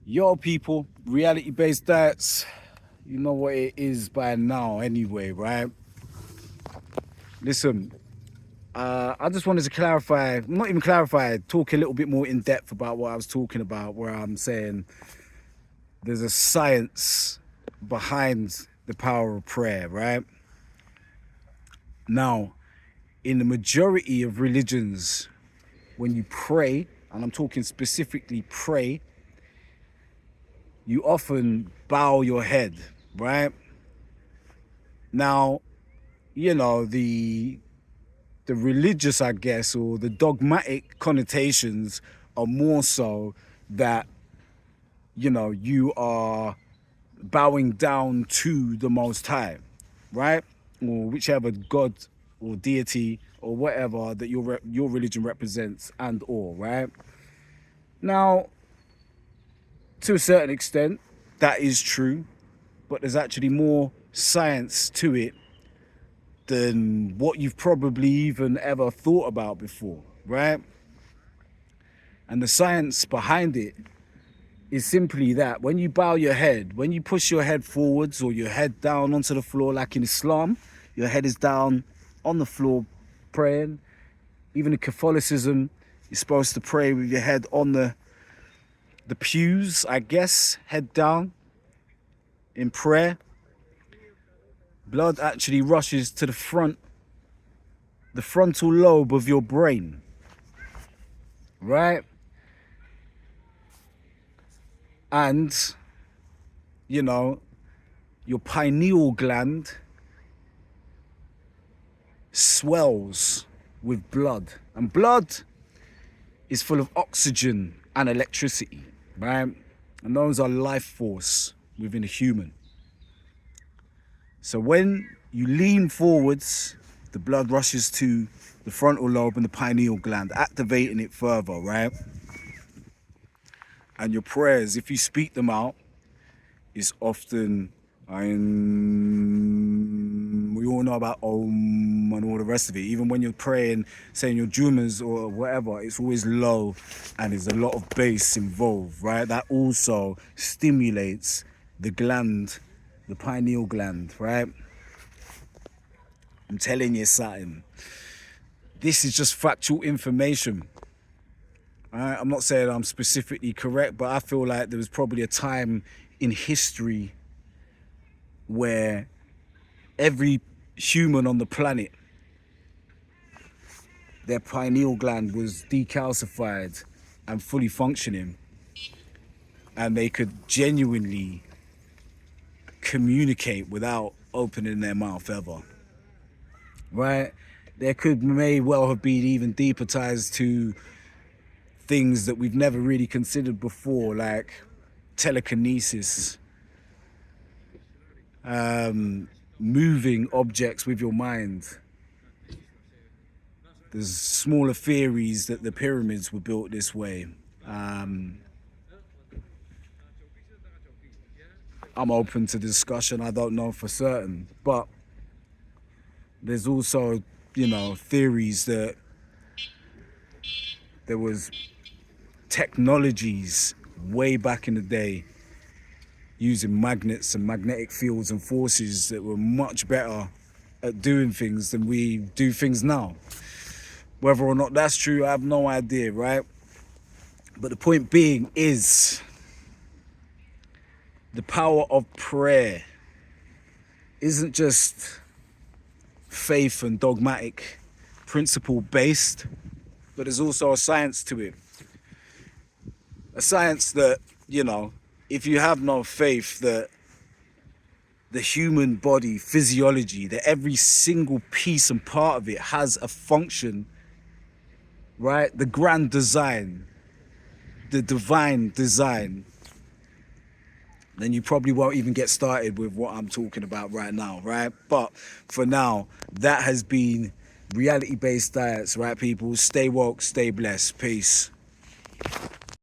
Yo, people, reality-based diets, you know what it is by now anyway, right? Listen, I just wanted to clarify, not even clarify, talk a little bit more in depth about what I was talking about, where I'm saying there's a science behind the power of prayer, right? Now, in the majority of religions, when you pray, and I'm talking specifically pray, you often bow your head, right? Now, you know, the religious, I guess, or the dogmatic connotations are more so that, you know, you are bowing down to the Most High, right? Or whichever God or deity or whatever that your religion represents and all, right? Now, to a certain extent, that is true, but there's actually more science to it than what you've probably even ever thought about before, right? And the science behind it is simply that when you bow your head, when you push your head forwards or your head down onto the floor, like in Islam, your head is down on the floor praying. Even in Catholicism, you're supposed to pray with your head on the pews, I guess, head down in prayer. Blood actually rushes to the frontal lobe of your brain, right? And, you know, your pineal gland swells with blood. And blood is full of oxygen and electricity, right? And those are life force within a human. So when you lean forwards, the blood rushes to the frontal lobe and the pineal gland, activating it further, right? And your prayers, if you speak them out, is often, we all know about Om and all the rest of it. Even when you're praying, saying your Jumas or whatever, it's always low and there's a lot of bass involved, right? That also stimulates the gland, the pineal gland, right? I'm telling you something. This is just factual information. Right? I'm not saying I'm specifically correct, but I feel like there was probably a time in history where every human on the planet, their pineal gland was decalcified and fully functioning, and they could genuinely communicate without opening their mouth ever, right? There may well have been even deeper ties to things that we've never really considered before, like telekinesis, moving objects with your mind. There's smaller theories that the pyramids were built this way. I'm open to discussion. I don't know for certain, but there's also, you know, theories that there was technologies way back in the day using magnets and magnetic fields and forces that were much better at doing things than we do things now. Whether or not that's true, I have no idea, right? But the point being is the power of prayer isn't just faith and dogmatic principle based, but there's also a science to it. A science that, you know, if you have no faith that the human body, physiology, that every single piece and part of it has a function, right? The grand design, the divine design, then you probably won't even get started with what I'm talking about right now, right? But for now, that has been reality-based diets, right, people? Stay woke, stay blessed. Peace.